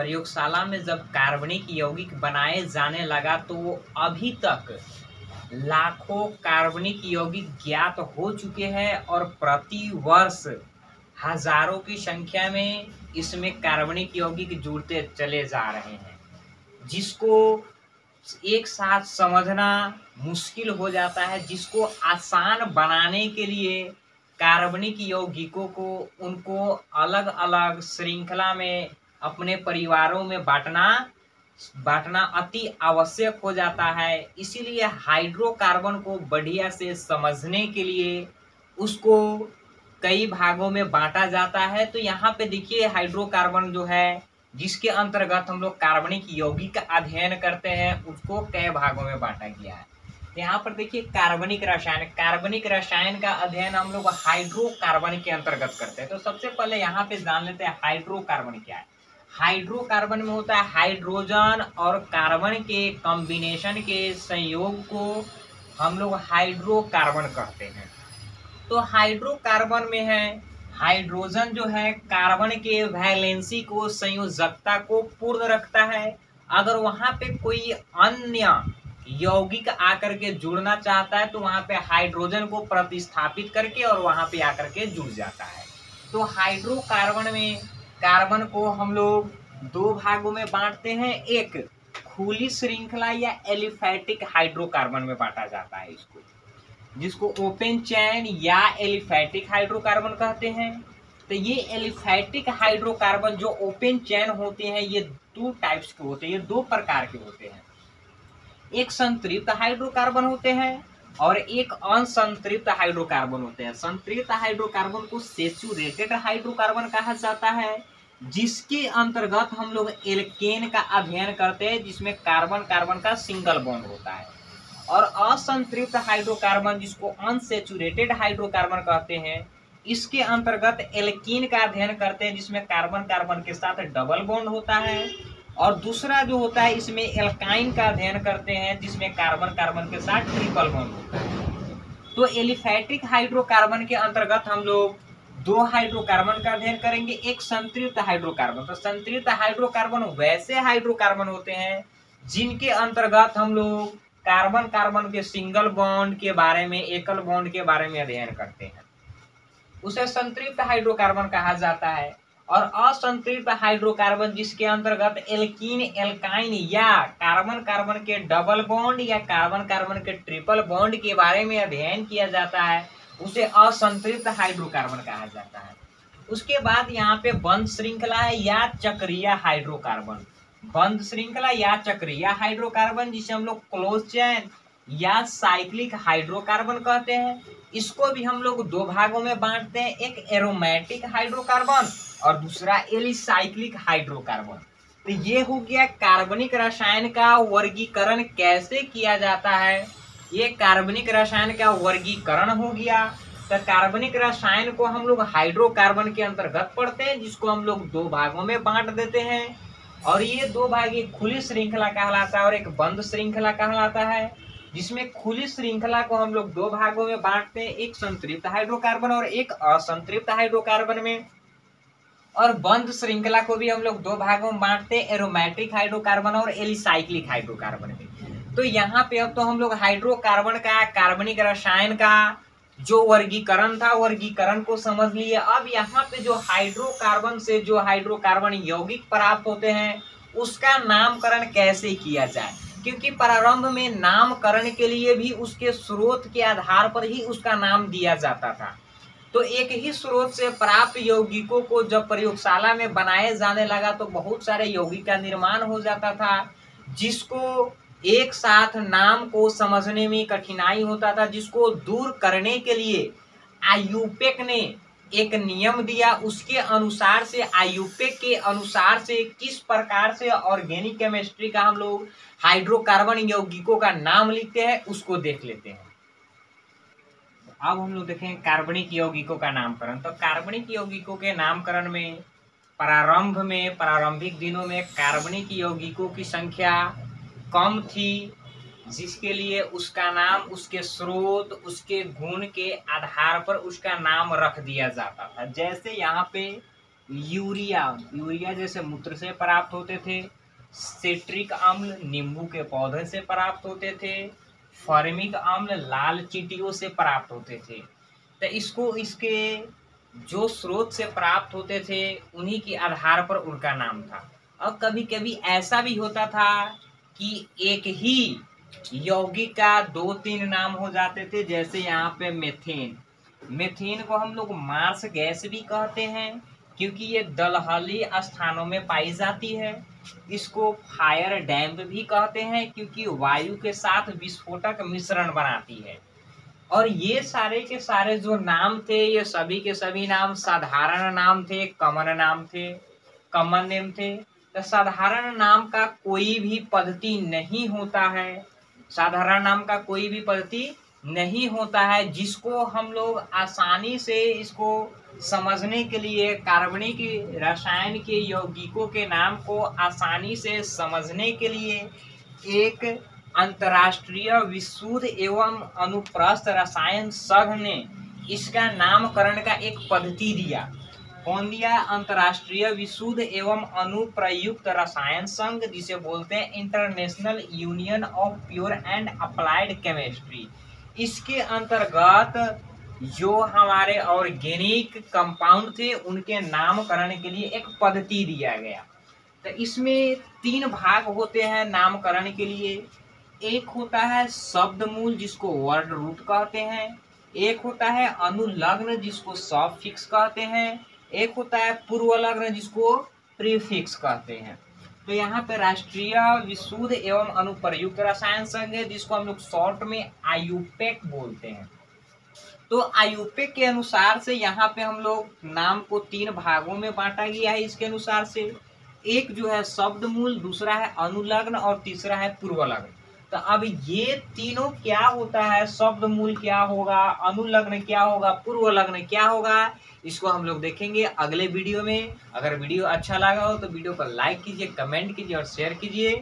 प्रयोगशाला में जब कार्बनिक यौगिक बनाए जाने लगा तो अभी तक लाखों कार्बनिक यौगिक ज्ञात हो चुके हैं और प्रति वर्ष हजारों की संख्या में इसमें कार्बनिक यौगिक जुड़ते चले जा रहे हैं, जिसको एक साथ समझना मुश्किल हो जाता है। जिसको आसान बनाने के लिए कार्बनिक यौगिकों को उनको अलग अलग श्रृंखला में अपने परिवारों में बांटना अति आवश्यक हो जाता है। इसीलिए हाइड्रोकार्बन को बढ़िया से समझने के लिए उसको कई भागों में बांटा जाता है। तो यहाँ पे देखिए हाइड्रोकार्बन जो है जिसके अंतर्गत हम लोग कार्बनिक यौगिक का अध्ययन करते हैं उसको कई भागों में बांटा गया है। यहाँ पर देखिए कार्बनिक रसायन का अध्ययन हम लोग हाइड्रोकार्बन के अंतर्गत करते हैं। तो सबसे पहले यहाँ पे जान लेते हैं हाइड्रोकार्बन क्या है। हाइड्रोकार्बन में होता है हाइड्रोजन और कार्बन के कॉम्बिनेशन के संयोग को हम लोग हाइड्रोकार्बन कहते हैं। तो हाइड्रोकार्बन में है हाइड्रोजन जो है कार्बन के वैलेंसी को संयोजकता को पूर्ण रखता है। अगर वहां पे कोई अन्य यौगिक आकर के जुड़ना चाहता है तो वहां पे हाइड्रोजन को प्रतिस्थापित करके और वहां पे आकर के जुड़ जाता है। तो हाइड्रोकार्बन में कार्बन को हम लोग दो भागों में बांटते हैं। एक खुली श्रृंखला या एलिफैटिक हाइड्रोकार्बन में बांटा जाता है इसको, जिसको ओपन चैन या एलिफैटिक हाइड्रोकार्बन कहते हैं। तो ये एलिफैटिक हाइड्रोकार्बन जो ओपन चैन होते हैं ये दो टाइप्स के होते हैं, ये दो प्रकार के होते हैं। एक संतृप्त हाइड्रोकार्बन होते हैं और एक असंतृप्त हाइड्रोकार्बन होते हैं। संतृप्त हाइड्रोकार्बन को सैचुरेटेड हाइड्रोकार्बन कहा जाता है, जिसके अंतर्गत हम लोग एल्केन का अध्ययन करते हैं जिसमें कार्बन कार्बन का सिंगल बॉन्ड होता है। और असंतृप्त हाइड्रोकार्बन जिसको अनसैचुरेटेड हाइड्रोकार्बन कहते हैं, इसके अंतर्गत एल्कीन का अध्ययन करते हैं जिसमें कार्बन कार्बन के साथ डबल बॉन्ड होता है। और दूसरा जो होता है इसमें एल्काइन का अध्ययन करते हैं जिसमें कार्बन कार्बन के साथ ट्रिपल बॉन्ड होता है। तो एलिफैटिक हाइड्रोकार्बन के अंतर्गत हम लोग दो हाइड्रोकार्बन का अध्ययन करेंगे। एक संतृप्त हाइड्रोकार्बन। तो संतृप्त हाइड्रोकार्बन वैसे हाइड्रोकार्बन होते हैं जिनके अंतर्गत हम लोग कार्बन कार्बन के सिंगल बॉन्ड के बारे में, एकल बॉन्ड के बारे में अध्ययन करते हैं, उसे संतृप्त हाइड्रोकार्बन कहा जाता है। और असंतृप्त हाइड्रोकार्बन जिसके अंतर्गत एल्कीन एल्काइन या कार्बन कार्बन के डबल बॉन्ड या कार्बन कार्बन के ट्रिपल बॉन्ड के बारे में अध्ययन किया जाता है, उसे असंतृप्त हाइड्रोकार्बन कहा जाता है। उसके बाद यहाँ पे बंध श्रृंखला है या चक्रीय हाइड्रोकार्बन। बंध श्रृंखला या चक्रीय हाइड्रोकार्बन जिसे हम लोग क्लोज चैन या साइक्लिक हाइड्रोकार्बन कहते हैं, इसको भी हम लोग दो भागों में बांटते हैं। एक एरोमेटिक हाइड्रोकार्बन और दूसरा एलिसाइक्लिक हाइड्रोकार्बन। तो ये हो गया कार्बनिक रसायन का वर्गीकरण कैसे किया जाता है। ये कार्बनिक रसायन का वर्गीकरण हो गया। तो कार्बनिक रसायन को हम लोग हाइड्रोकार्बन के अंतर्गत पढ़ते हैं, जिसको हम लोग दो भागों में बांट देते हैं। और ये दो भाग एक खुली श्रृंखला कहलाता है और एक बंद श्रृंखला कहलाता है, जिसमें खुली श्रृंखला को हम लोग दो भागों में बांटते हैं, एक संतृप्त हाइड्रोकार्बन और एक असंतृप्त हाइड्रोकार्बन में। और बंद श्रृंखला को भी हम लोग दो भागों में बांटते हैं, एरोमेटिक हाइड्रोकार्बन और एलिसाइक्लिक हाइड्रोकार्बन में। तो यहाँ पे अब तो हम लोग हाइड्रोकार्बन का, कार्बनिक रसायन का जो वर्गीकरण था, वर्गीकरण को समझ लिए। अब यहाँ पे जो हाइड्रोकार्बन से जो हाइड्रोकार्बन यौगिक प्राप्त होते हैं उसका नामकरण कैसे किया जाए, क्योंकि प्रारंभ में नामकरण के लिए भी उसके स्रोत के आधार पर ही उसका नाम दिया जाता था। तो एक ही स्रोत से प्राप्त यौगिकों को जब प्रयोगशाला में बनाए जाने लगा तो बहुत सारे यौगिक का निर्माण हो जाता था, जिसको एक साथ नाम को समझने में कठिनाई होता था, जिसको दूर करने के लिए आयुपेक ने एक नियम दिया। उसके अनुसार से, आयुपेक के अनुसार से किस प्रकार से ऑर्गेनिक केमिस्ट्री का हम लोग हाइड्रोकार्बन यौगिकों का नाम लिखते हैं उसको देख लेते हैं। अब हम लोग देखें कार्बनिक यौगिकों का नामकरण। तो कार्बनिक यौगिकों के नामकरण में प्रारंभिक दिनों में कार्बनिक यौगिकों की संख्या कम थी, जिसके लिए उसका नाम उसके स्रोत, उसके गुण के आधार पर उसका नाम रख दिया जाता था। जैसे यहाँ पे यूरिया, यूरिया जैसे मूत्र से प्राप्त होते थे। सिट्रिक अम्ल नींबू के पौधे से प्राप्त होते थे। फॉर्मिक अम्ल लाल चींटियों से प्राप्त होते थे। तो इसको इसके जो स्रोत से प्राप्त होते थे उन्हीं के आधार पर उनका नाम था। और कभी कभी ऐसा भी होता था कि एक ही यौगिक का 2-3 नाम हो जाते थे। जैसे यहाँ पे मेथेन, मेथेन को हम लोग मार्स गैस भी कहते हैं क्योंकि ये दलहली स्थानों में पाई जाती है। इसको फायर डैम्प भी कहते हैं क्योंकि वायु के साथ विस्फोटक मिश्रण बनाती है। और ये सारे के सारे जो नाम थे ये सभी के सभी नाम साधारण नाम थे, कॉमन नाम थे, कॉमन नेम थे। तो साधारण नाम का कोई भी पद्धति नहीं होता है, साधारण नाम का कोई भी पद्धति नहीं होता है जिसको हम लोग आसानी से इसको समझने के लिए कार्बनिक रसायन के यौगिकों के नाम को आसानी से समझने के लिए एक अंतर्राष्ट्रीय विशुद्ध एवं अनुप्रस्थ रसायन संघ ने इसका नामकरण का एक पद्धति दिया। कौन दिया? अंतर्राष्ट्रीय विशुद्ध एवं अनुप्रयुक्त रसायन संघ, जिसे बोलते हैं international union of pure and applied chemistry. इसके अंतर्गत जो हमारे ऑर्गेनिक कंपाउंड थे उनके नामकरण के लिए एक पद्धति दिया गया। तो इसमें 3 भाग होते हैं नामकरण के लिए। एक होता है शब्द मूल जिसको वर्ड रूट कहते हैं, एक होता है अनुलग्न जिसको सफिक्स कहते हैं, एक होता है पूर्वलग्न जिसको प्रीफिक्स कहते हैं। तो यहाँ पे राष्ट्रीय विशुद्ध एवं अनुप्रयुक्त रसायन संघ है जिसको हम लोग शॉर्ट में आयुपेक बोलते हैं। तो आयुपेक के अनुसार से यहाँ पे हम लोग नाम को 3 भागों में बांटा गया है। इसके अनुसार से एक जो है शब्द मूल, दूसरा है अनुलग्न और तीसरा है पूर्वलग्न। तो अब ये तीनों क्या होता है, शब्द मूल क्या होगा, अनुलग्न क्या होगा, पूर्वलग्न क्या होगा, इसको हम लोग देखेंगे अगले वीडियो में। अगर वीडियो अच्छा लगा हो तो वीडियो को लाइक कीजिए, कमेंट कीजिए और शेयर कीजिए।